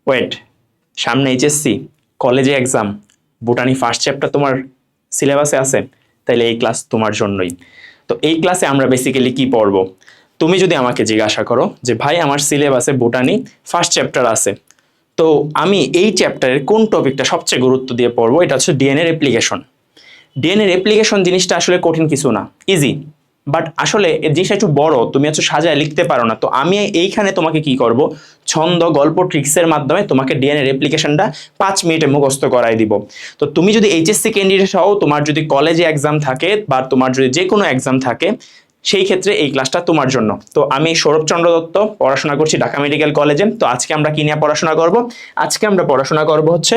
Wait, সামনে HSC, কলেজে exam, botany first chapter তোমার সিলেবাসে আছে, তাইলে এই ক্লাস তোমার জন্যই। তো এই ক্লাসে আমরা বেসিক্যালি কি পড়বো? তুমি যদি আমাকে জিজ্ঞাসা করো যে ভাই আমার সিলেবাসে বোটানি ফার্স্ট চ্যাপ্টার আছে, তো আমি এই চ্যাপ্টারের কোন টপিকটা সবচেয়ে গুরুত্ব দিয়ে পড়বো, এটা হচ্ছে ডিএনএ রেপ্লিকেশন। ডিএনএ রেপ্লিকেশন জিনিসটা আসলে কঠিন কিছু না, ইজি, বাট আসলে এর জিনিসটা একটু বড়, তুমি হচ্ছে সাজায় লিখতে পারো না। তো আমি এইখানে তোমাকে কি করব, ছন্দ, গল্প, ট্রিক্সের মাধ্যমে তোমাকে ডিএনএ রেপ্লিকেশনটা 5 মিনিটে মুখস্থ করাই দিব। তো তুমি যদি এইচএসসি ক্যান্ডিডেট হও, তোমার যদি কলেজে এক্সাম থাকে বা তোমার যদি যে কোনো এক্সাম থাকে, সেই ক্ষেত্রে এই ক্লাসটা তোমার জন্য। তো আমি সৌরভচন্দ্র দত্ত, পড়াশোনা করছি ঢাকা মেডিকেল কলেজে। তো আজকে আমরা কি নিয়ে পড়াশোনা করব? আজকে আমরা পড়াশোনা করব হচ্ছে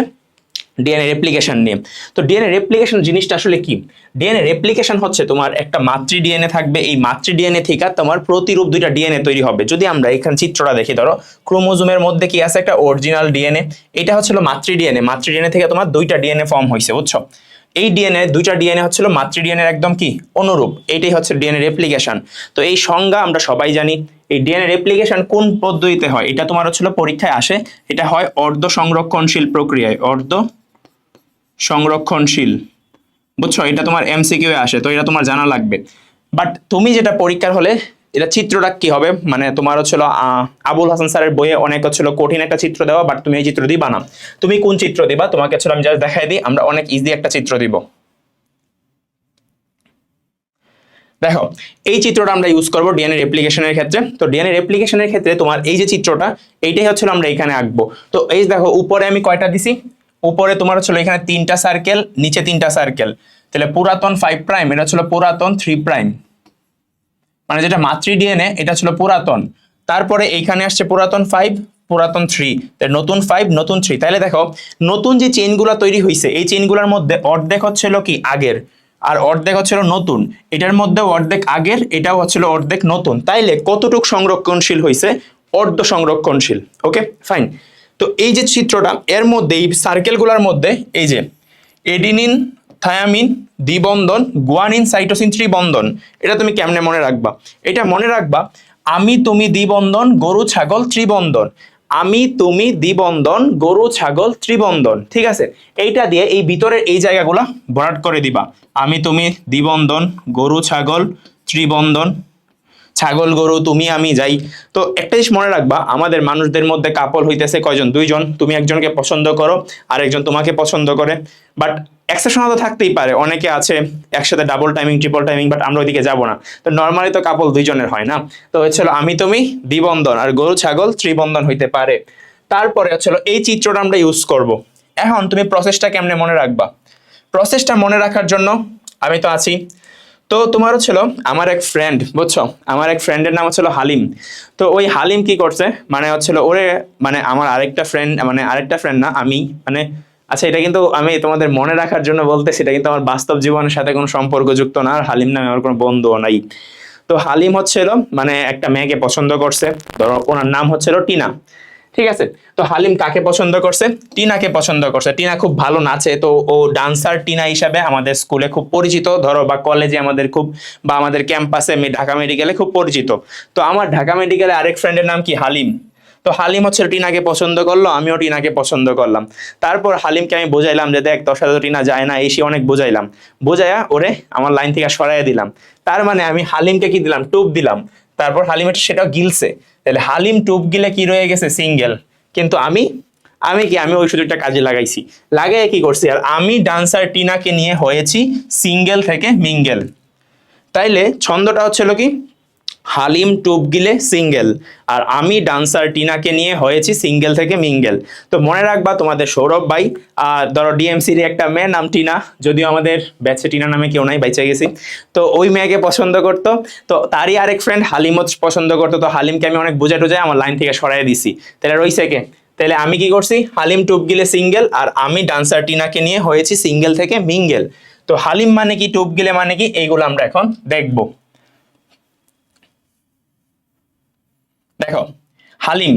ডিএনএ রেপ্লিকেশন নিয়ে। তো ডিএনএ রেপ্লিকেশন জিনিসটা আসলে কি? ডিএনএ রেপ্লিকেশন হচ্ছে তোমার একটা মাতৃ ডিএনএ থাকবে, এই মাতৃ ডিএনএ থেকে তোমার প্রতিরূপ দুইটা ডিএনএ তৈরি হবে। যদি আমরা এখানে চিত্রটা দেখি, ধরো ক্রোমোজোমের মধ্যে কি আছে, একটা অরিজিনাল ডিএনএ, এটা হচ্ছিল মাতৃ ডিএনএ। মাতৃ ডিএনএ থেকে তোমার দুইটা ডিএনএ ফর্ম হয়েছে, বুঝছো? এই ডিএনএ দুইটা ডিএনএ হচ্ছিল মাতৃ ডিএনএর একদম কি অনুরূপ, এইটাই হচ্ছে ডিএনএ রেপ্লিকেশন। তো এই সংজ্ঞা আমরা সবাই জানি। এই ডিএনএ রেপ্লিকেশন কোন পদ্ধতিতে হয়, এটা তোমার হচ্ছিল পরীক্ষায় আসে। এটা হয় অর্ধ সংরক্ষণশীল প্রক্রিয়ায়, অর্ধ সংরক্ষণশীল, বুঝছো? এটা তোমার এমসিকিউ এ আসে, তো এটা তোমার জানা লাগবে। বাট তুমি যেটা পরীক্ষার হলে, এটা চিত্রটা কি হবে, মানে তোমার হচ্ছিল আবুল হাসান স্যারের বইয়ে অনেক হচ্ছিল কঠিন একটা চিত্র দেওয়া, বাট তুমি এই চিত্র দিবা না। তুমি কোন চিত্র দিবা? তোমাকে হচ্ছিল আমি জাস্ট দেখাই দিই, আমরা অনেক ইজি একটা চিত্র দিব। দেখো, এই চিত্রটা আমরা ইউজ করবো ডিএনএ রেপ্লিকেশনের ক্ষেত্রে। তো ডিএনএ রেপ্লিকেশনের ক্ষেত্রে তোমার এই যে চিত্রটা, এইটাই হচ্ছিল আমরা এখানে আঁকবো। তো এই দেখো, উপরে আমি কয়টা দিছি, উপরে তোমার হচ্ছিল এখানে 3টা সার্কেল, নিচে 3টা সার্কেল। তাহলে পুরাতন 5 প্রাইম, এটা ছিল পুরাতন 3 প্রাইম, মানে যেটা মাতৃ ডিএনএ এটা ছিল পুরাতন। তারপরে এইখানে আসছে পুরাতন 5, পুরাতন 3, নতুন 5, নতুন 3। তাহলে দেখো, নতুন যে চেইনগুলো তৈরি হয়েছে, এই চেইনগুলোর মধ্যে অর্ধেক হচ্ছিল কি আগের, আর অর্ধেক হচ্ছিল নতুন। এটার মধ্যে অর্ধেক আগের, এটাও হচ্ছিল অর্ধেক নতুন। তাইলে কতটুক সংরক্ষণশীল হয়েছে? অর্ধ সংরক্ষণশীল। ওকে, ফাইন। তো এই যে চিত্রটা, এর মধ্যে এই সার্কেলগুলোর মধ্যে এই যে এডিনিন, থায়ামিন দ্বিবন্ধন, গুয়ানিন সাইটোসিন ত্রিবন্ধন, এটা তুমি কেমনে মনে রাখবা? এটা মনে রাখবা, আমি তুমি দ্বিবন্ধন, গরু ছাগল ত্রিবন্ধন, আমি তুমি দ্বিবন্ধন, গরু ছাগল ত্রিবন্ধন। ঠিক আছে, এইটা দিয়ে এই ভিতরের এই জায়গাগুলা ভরাট করে দিবা। আমি তুমি দ্বিবন্ধন, গরু ছাগল ত্রিবন্ধন, ছাগল গরু তুমি আমি যাই। তো একটা জিনিস মনে রাখবা, আমাদের মানুষদের মধ্যে কাপল হইতেছে কয়জন? 2জন। তুমি একজনকে পছন্দ করো, আর একজন তোমাকে পছন্দ করে। বাট এক্সেপশন তো থাকতেই পারে, অনেকে আছে একসাথে double timing, triple timing, but আমরা ওইদিকে যাবো না। তো নর্মালি তো কাপল 2জনের হয় না। তো হচ্ছিল আমি তুমি দ্বিবন্ধন, আর গরু ছাগল ত্রিবন্ধন হইতে পারে। তারপরে হচ্ছিল এই চিত্রটা আমরা ইউজ করব। এখন তুমি প্রসেসটা কেমনে মনে রাখবা? প্রসেসটা মনে রাখার জন্য আমি তো আছি। তো তোমার হচ্ছিল আমার এক ফ্রেন্ড, বুঝছো, আমার এক ফ্রেন্ডের নাম হচ্ছিল হালিম। তো ওই হালিম কি করছে, মানে হচ্ছিল ওরে, মানে আমার আরেকটা ফ্রেন্ড, মানে আরেকটা ফ্রেন্ড না, আমি মানে, আচ্ছা এটা কিন্তু আমি তোমাদের মনে রাখার জন্য বলতে, সেটা কিন্তু আমার বাস্তব জীবনের সাথে কোনো সম্পর্কযুক্ত না, আর হালিম নামে আমার কোনো বন্ধুও নাই। তো হালিম হচ্ছিল মানে একটা মেয়েকে পছন্দ করছে, ধরো ওনার নাম হচ্ছিল টিনা। ঠিক আছে, তো হালিম কাকে পছন্দ করছে? টিনাকে পছন্দ করছে। টিনা খুব ভালো নাচে, তো ও ডান্সার টিনা হিসাবে আমাদের স্কুলে খুব পরিচিত, ধরো বা কলেজে আমাদের খুব, বা আমাদের ক্যাম্পাসে ঢাকা মেডিকেলে খুব পরিচিত। তো আমার ঢাকা মেডিকেলে আরেক ফ্রেন্ডের নাম কি হালিম। তো হালিম হচ্ছে টিনাকে পছন্দ করলো, আমিও টিনাকে পছন্দ করলাম। তারপর হালিমকে আমি বোঝাইলাম যে দেখ, তোর সাথে তো টিনা যায় না, এসে অনেক বোঝাইলাম, বোঝাইয়া ওরে আমার লাইন থেকে সরাইয়া দিলাম। তার মানে আমি হালিমকে কি দিলাম? টুপ দিলাম। তারপর হালিমের সেটাও গিলছে। তাহলে হালিম টুপ গিলে কি রয়ে গেছে? সিঙ্গেল। কিন্তু আমি আমি কি আমি ওই সুযোগটা কাজে লাগাইছি, লাগাই কি করছি, আর আমি ডান্সার টিনাকে নিয়ে হয়েছি সিঙ্গেল থেকে মিঙ্গেল। তাইলে ছন্দটা হচ্ছিল কি, হালিম টুপ গিলে সিঙ্গেল, আর আমি ডান্সার টিনাকে নিয়ে হয়েছি সিঙ্গেল থেকে মিঙ্গেল। তো মনে রাখবা, তোমাদের সৌরভ ভাই, ধরো ডিএমসির একটা মেয়ে নাম টিনা, যদিও আমাদের ব্যাচে টিনা নামে কেউ নাই, বাইচে গেছি। তো ওই মেয়েকে পছন্দ করতো, তো তারই আরেক ফ্রেন্ড হালিমও পছন্দ করতো। তো হালিমকে আমি অনেক বুঝে টুঝে আমার লাইন থেকে সরাই দিছি। তাহলে রইছে কে? তাহলে আমি কি করছি? হালিম টুপ গিলে সিঙ্গেল, আর আমি ডান্সার টিনাকে নিয়ে হয়েছি সিঙ্গেল থেকে মিঙ্গেল। তো হালিম মানে কি, টুপ গিলে মানে কি, এইগুলো আমরা এখন দেখবো। দেখো, হালিম,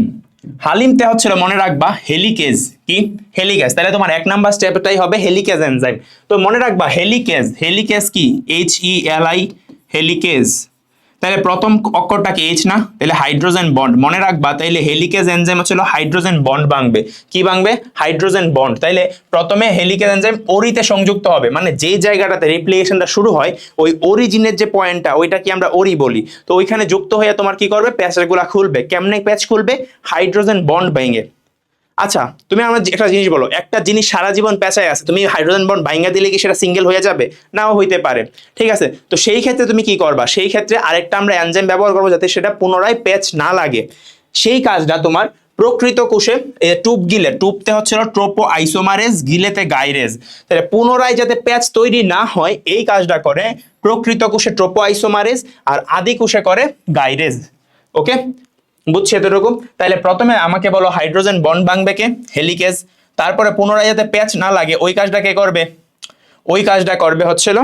হালিমতে হচ্ছিল মনে রাখবা হেলিকেজ। কি? হেলিকেজ। তাহলে তোমার 1 নাম্বার স্টেপটাই হবে হেলিকেজ এনজাইম। তো মনে রাখবা হেলিকেজ, হেলিকেজ কি? HELI, helicase. তাহলে প্রথম অক্ষরটা কি এইচ না, তাহলে হাইড্রোজেন বন্ড মনে রাখবা। তাইলে হেলিকেজ এনজাইম হচ্ছিল হাইড্রোজেন বন্ড ভাঙবে, কি ভাঙবে? Hydrogen bond. তাইলে প্রথমে হেলিকেজ এনজাইম ওরিতে সংযুক্ত হবে, মানে যেই জায়গাটাতে রেপ্লিকেশনটা শুরু হয় ওই অরিজিনের যে পয়েন্টটা ওইটা কি আমরা ওরি বলি, তো ওইখানে যুক্ত হয়ে তোমার কি করবে? প্যাচগুলা খুলবে। কেমনে প্যাচ খুলবে? হাইড্রোজেন বন্ড ভেঙে। আচ্ছা তুমি আমার একটা জিনিস বলো, একটা জিনিস সারা জীবন পেঁচায় আছে, তুমি হাইড্রোজেন বন্ড ভাঙা দিলে কি সেটা সিঙ্গেল হয়ে যাবে? নাও হইতে পারে, ঠিক আছে। তো সেই ক্ষেত্রে তুমি কি করবা? সেই ক্ষেত্রে আরেকটা আমরা এনজাইম ব্যবহার করবো যাতে সেটা পুনরায় প্যাচ না লাগে। সেই কাজটা তোমার প্রকৃত কোষে টুপ গিলে, টুপতে হচ্ছিল ট্রোপো আইসোমারেজ, গিলেতে গাইরেজ। তাহলে পুনরায় যাতে প্যাচ তৈরি না হয় এই কাজটা করে প্রকৃত কোষে ট্রোপো আইসোমারেজ, আর আদি কোষে করে গাইরেজ। ওকে, বুঝছি এতটুকু। তাহলে প্রথমে আমাকে বলো হাইড্রোজেন বন্ড ভাঙবে কে? হেলিকেজ। তারপরে পুনরায় যাতে প্যাচ না লাগে ওই কাজটা কে করবে? ওই কাজটা করবে হচ্ছিল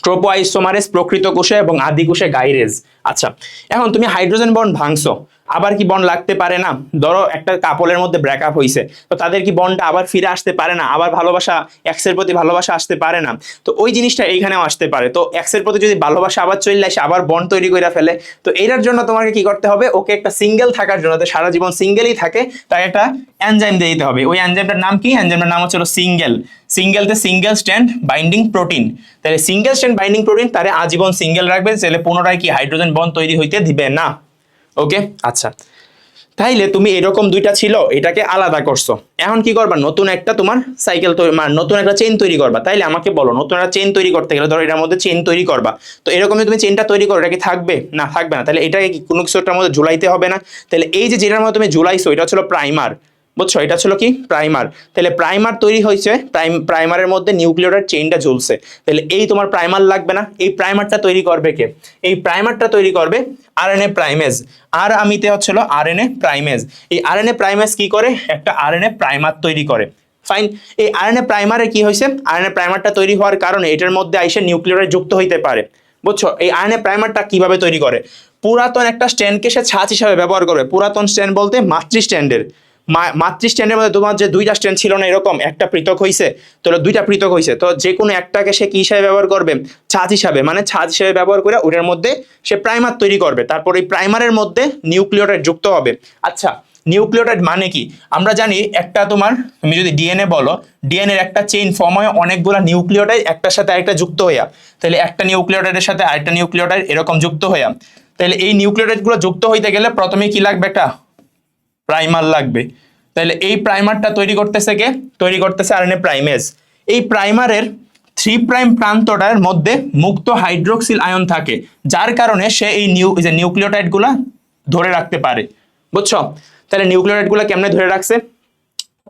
ট্রোপো আইসোমারেজ প্রকৃত কোষে এবং আদি কোষে গাইরেজ। আচ্ছা এখন তুমি হাইড্রোজেন বন্ড ভাঙছো, আবার কি বন্ড লাগতে পারে না? ধরো একটা কাপলের মধ্যে ব্রেকআপ হয়েছে, তো তাদের কি বন্ডটা আবার ফিরে আসতে পারে না? আবার ভালোবাসা, এক্সের প্রতি ভালোবাসা আসতে পারে না? তো ওই জিনিসটা এইখানেও আসতে পারে। তো এক্সের প্রতি যদি ভালোবাসা আবার চলে আসে, আবার বন্ড তৈরি করে ফেলে, তো এটার জন্য তোমাকে কি করতে হবে? ওকে একটা সিঙ্গেল থাকার জন্য, সারা জীবন সিঙ্গেলই থাকে, তাই একটা এনজাইম দিয়ে দিতে হবে। ওই এনজাইমটার নাম কি? এনজাইমটার নাম হচ্ছে সিঙ্গেল। সিঙ্গেলতে সিঙ্গেল স্ট্যান্ড বাইন্ডিং প্রোটিন। তাহলে সিঙ্গেল স্ট্যান্ড বাইন্ডিং প্রোটিন তারে আজীবন সিঙ্গেল রাখবে, তাহলে পুনরায় কি হাইড্রোজেন বন্ড তৈরি হইতে দিবে না। ওকে, আচ্ছা তাইলে তুমি এরকম দুইটা ছিল, এটাকে আলাদা করছো। এখন কি করবা? নতুন একটা তোমার সাইকেল তৈরি, মানে নতুন একটা চেইন তৈরি করবা। তাইলে আমাকে বলো নতুন একটা চেইন তৈরি করতে গেলে ধরো এটার মধ্যে চেইন তৈরি করবা, তো এরকমই তুমি চেইনটা তৈরি করো, এটা কি থাকবে? না, থাকবে না। তাহলে এটাকে কি কোনো কিছু একটার মধ্যে ঝুলাইতে হবে না? তাহলে এই যে যেটার মধ্যে তুমি ঝুলাইছো এটা হচ্ছে প্রাইমার, বুঝছো? এটা ছিল কি? প্রাইমার। তাহলে প্রাইমার তৈরি হয়েছে, প্রাইমারের মধ্যে নিউক্লিওটাইড চেইনটা ঝুলছে। তাহলে এই তোমার প্রাইমার লাগবে না। এই প্রাইমারটা তৈরি করবে কে? এই প্রাইমারটা তৈরি করবে আরএনএ প্রাইমেজ। আর আমিতে হচ্ছিল আরএনএ প্রাইমেজ। এই আরএনএ প্রাইমেজ কি করে? একটা আরএনএ প্রাইমার তৈরি করে। ফাইন। এই আরএনএ প্রাইমারে কি হয়েছে? আরএনএ প্রাইমারটা তৈরি হওয়ার কারণে এটার মধ্যে আইসে নিউক্লিওটাইড যুক্ত হইতে পারে, বুঝছো? এই আরএনএ প্রাইমারটা কিভাবে তৈরি করে? পুরাতন একটা স্ট্যান্ডকে সে ছাঁচ হিসাবে ব্যবহার করবে। পুরাতন স্ট্যান্ড বলতে মাতৃ স্ট্যান্ডের, মাতৃ স্ট্যান্ডের মধ্যে তোমার যে দুইটা স্ট্যান্ড ছিল না এরকম, একটা পৃথক হয়েছে, তো দুইটা পৃথক হয়েছে, তো যে কোনো একটাকে সে কি হিসাবে ব্যবহার করবে? ছাঁচ হিসাবে, মানে ছাঁচ হিসাবে ব্যবহার করে ওটার মধ্যে সে প্রাইমার তৈরি করবে। তারপর এই প্রাইমারের মধ্যে নিউক্লিওটাইড যুক্ত হবে। আচ্ছা নিউক্লিওটাইড মানে কি? আমরা জানি একটা তোমার, তুমি যদি ডিএনএ বলো, ডিএনএর একটা চেইন ফর্ম হয় অনেকগুলো নিউক্লিওটাইড একটার সাথে আরেকটা যুক্ত হইয়া, তাহলে একটা নিউক্লিওটাইডের সাথে আরেকটা নিউক্লিওটাইড এরকম যুক্ত হইয়া, তাহলে এই নিউক্লিওটাইডগুলো যুক্ত হইতে গেলে প্রথমে কি লাগবে? একটা প্রাইমার লাগবে। তাহলে এই প্রাইমারটা তৈরি করতেছে কে? তৈরি করতেছে আরএনএ প্রাইমেজ। এই প্রাইমারের 3 প্রাইম প্রান্তটার মধ্যে মুক্ত হাইড্রোক্সিল আয়ন থাকে, যার কারণে সে এই নিউক্লিওটাইডগুলা ধরে রাখতে পারে, বুঝছো? তাহলে নিউক্লিওটাইডগুলা কেমনে ধরে রাখছে?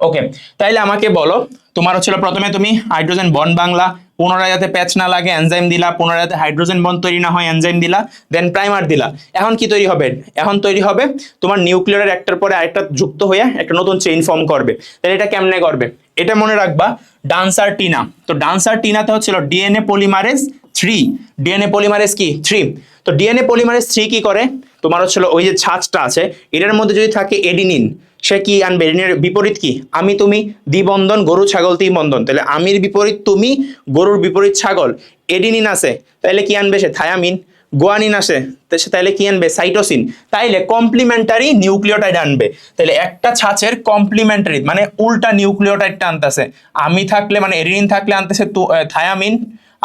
ওকে, তাইলে আমাকে বলো তোমার হচ্ছিল প্রথমে তুমি হাইড্রোজেন বন্ড বাংলা, পুনরায় যাতে প্যাচ না লাগে এনজাইম দিলা, পুনরায় যাতে হাইড্রোজেন বন্ড তৈরি না হয় এনজাইম দিলা, দেন প্রাইমার দিলা। এখন কি তৈরি হবে? এখন তৈরি হবে তোমার নিউক্লিয়ার একটার পরে আরেকটা যুক্ত হয়ে একটা নতুন চেইন ফর্ম করবে। তাহলে এটা কেমনে করবে? এটা মনে রাখবা ডান্সার টিনা। তো ডান্সার টিনাতে হচ্ছিল ডিএনএ পলিমারেজ 3। ডিএনএ পলিমারেজ কি? 3। তো ডিএনএ পলিমারেজ 3 কি করে? তোমার হচ্ছিল ওই যে ছাঁচটা আছে এটার মধ্যে যদি থাকে এডিনিন, সে কি আনবে? এডিনের বিপরীত কি? আমি তুমি, দ্বিবন্ধন, গরু ছাগল দ্বিবন্ধন। তাহলে আমির বিপরীত তুমি, গরুর বিপরীত ছাগল। এডিনিন আছে তাহলে কি আনবে সে? থায়ামিন। গুয়ানিন আসে তাহলে কি আনবে? সাইটোসিন। তাইলে কমপ্লিমেন্টারি নিউক্লিওটাইড আনবে। তাহলে একটা ছাঁচের কমপ্লিমেন্টারি মানে উল্টা নিউক্লিওটাইডটা আনতেছে। আমি থাকলে মানে এডিনিন থাকলে আনতেছে থায়ামিন,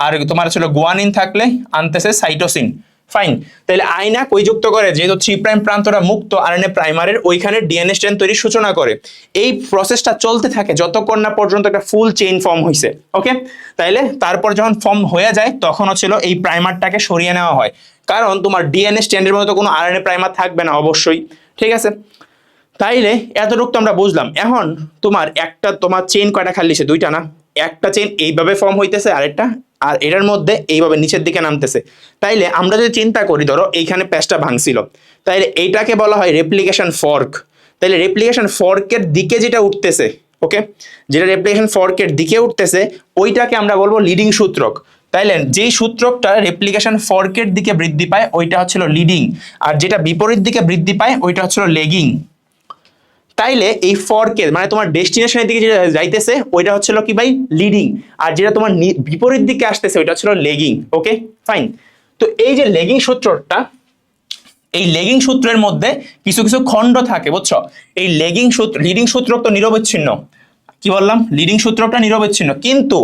আর তোমার ছিল গুয়ানিন থাকলে আনতেছে সাইটোসিন। ফাইন। তাহলে আয়না কই যুক্ত করে? যেহেতু 3 প্রাইম প্রান্তটা মুক্ত আরএনএ প্রাইমারের, ওইখানে ডিএনএ স্ট্র্যান্ড তৈরির সূচনা করে। এই প্রসেসটা চলতে থাকে যতক্ষণ না পর্যন্ত একটা ফুল চেইন ফর্ম হয়েছে। ওকে, তাইলে তারপর যখন ফর্ম হয়ে যায় তখন হচ্ছিল এই প্রাইমারটাকে সরিয়ে নেওয়া হয়, কারণ তোমার ডিএনএ স্ট্র্যান্ডের মতো কোনো আরএনএ প্রাইমার থাকবে না অবশ্যই, ঠিক আছে? তাইলে এতটুকু তো আমরা বুঝলাম। এখন তোমার চেইন কয়টা খালি দিছে? 2টা না? একটা চেইন এইভাবে ফর্ম হইতেছে আরেকটা, আর এটার মধ্যে এইভাবে নিচের দিকে নামতেছে। তাইলে আমরা যদি চিন্তা করি, ধরো এইখানে প্যাচটা ভাঙছিল, তাইলে এইটাকে বলা হয় রেপ্লিকেশন ফর্ক। তাইলে রেপ্লিকেশন ফর্কের দিকে যেটা উঠতেছে, ওকে, যেটা রেপ্লিকেশন ফর্কের দিকে উঠতেছে ওইটাকে আমরা বলবো লিডিং সূত্রক। তাইলে যেই সূত্রকটা রেপ্লিকেশন ফর্কের দিকে বৃদ্ধি পায় ওইটা হচ্ছিল লিডিং, আর যেটা বিপরীত দিকে বৃদ্ধি পায় ওইটা হচ্ছিল লেগিং। তাইলে এই ফর্কের মানে তোমার ডেস্টিনেশনের দিকে যেটা যাইতেছে ওইটা হচ্ছিল কি ভাই? লিডিং, আর যেটা তোমার বিপরীত দিকে আসতেছে ওইটা হচ্ছিল লেগিং। Okay fine. তো এই যে লেগিং সূত্রটা, এই লেগিং সূত্রের মধ্যে কিছু কিছু খণ্ড থাকে, বুঝছো? এই লিডিং সূত্রক তো নিরবচ্ছিন্ন, কি বললাম, লিডিং সূত্রকটা নিরবচ্ছিন্ন, কিন্তু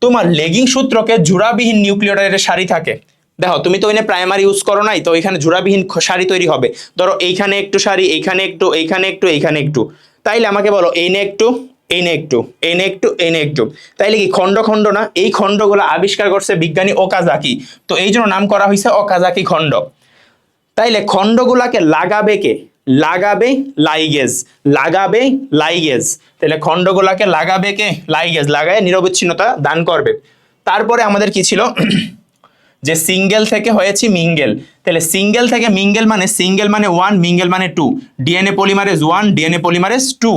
তোমার লেগিং সূত্রকে জোড়াবিহীন নিউক্লিওটাইডের সারি থাকে। দেখো তুমি তো ওইখানে প্রাইমারি ইউজ করো নাই, তো ওইখানে জোড়াবিহীন সারি তৈরি হবে। ধরো এইখানে একটু সারি, এইখানে একটু, এইখানে একটু, এইখানে একটু, তাইলে আমাকে বলো এই নে একটু, এই নে একটু, এই নে একটু, এই নে একটু, তাইলে কি খণ্ড খণ্ড না? এই খণ্ডগুলো আবিষ্কার করছে বিজ্ঞানী ওকাজাকি, তো এই জন্য নাম করা হয়েছে ওকাজাকি খণ্ড। তাইলে খণ্ডগুলাকে লাগাবে কে? লাগাবে লাইগেজ, লাগাবে লাইগেজ। তাহলে খণ্ডগুলাকে লাগাবে কে? লাইগেজ, লাগায় নিরবিচ্ছিন্নতা দান করবে। তারপরে আমাদের কি ছিল যে সিঙ্গেল থেকে হয়েছে মিঙ্গেল, তাহলে সিঙ্গেল থেকে মিঙ্গেল মানে সিঙ্গেল মানে 1, মিঙ্গেল মানে 2, ডিএনএ পলিমারেজ 1, ডিএনএ পলিমারেজ 2।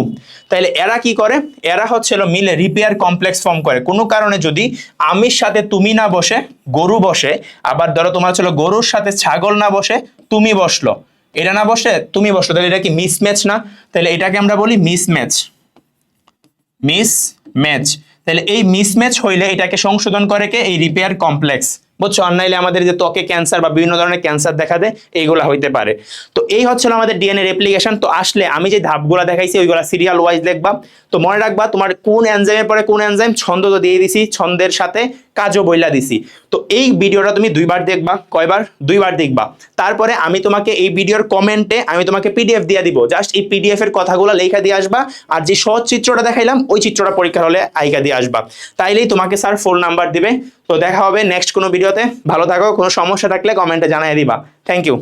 তাহলে এরা কি করে? এরা হচ্ছিল মিলে রিপেয়ার কমপ্লেক্স ফর্ম করে। কোনো কারণে যদি আমির সাথে তুমি না বসে গরু বসে, আবার ধরো তোমার ছিল গরুর সাথে ছাগল না বসে তুমি বসলো, এটা না বসে তুমি বসলো, তাহলে এটা কি মিসম্যাচ না? তাহলে এটাকে আমরা বলি মিসম্যাচ, মিসম্যাচ। তাহলে এই মিসম্যাচ হইলে এটাকে সংশোধন করে কে? এই রিপেয়ার কমপ্লেক্স, বুঝছো? আর নাইলে আমাদের যে ত্বকে ক্যান্সার বা বিভিন্ন ধরনের ক্যান্সার দেখা দেয়, এইগুলা হইতে পারে। তো এই হচ্ছিল আমাদের ডিএনএ রেপ্লিকেশন। তো আসলে আমি যে ধাপগুলা দেখাইছি ওইগুলা সিরিয়াল ওয়াইজ দেখবা। তো মনে রাখবা তোমার কোন এনজাইমের পরে কোন এনজাইম, ছন্দ তো দিয়ে দিছি, ছন্দের সাথে কাজও বইলা দিছি। তো এই ভিডিওটা তুমি দুইবার দেখবা। কয়বার? দুইবার দেখবা। তারপরে আমি তোমাকে এই ভিডিওর কমেন্টে আমি তোমাকে পিডিএফ দিয়ে দিব, জাস্ট এই পিডিএফ এর কথাগুলো লেখা দিয়ে আসবা, আর যে সহজ চিত্রটা দেখাইলাম ওই চিত্রটা পরীক্ষার হলে আইকা দিয়ে আসবা, তাইলেই তোমাকে স্যার ফুল নাম্বার দিবে। তো দেখা হবে নেক্সট কোনো ভিডিওতে। ভালো থাকো, কোনো সমস্যা থাকলে কমেন্টে জানিয়ে দিবা। Thank you.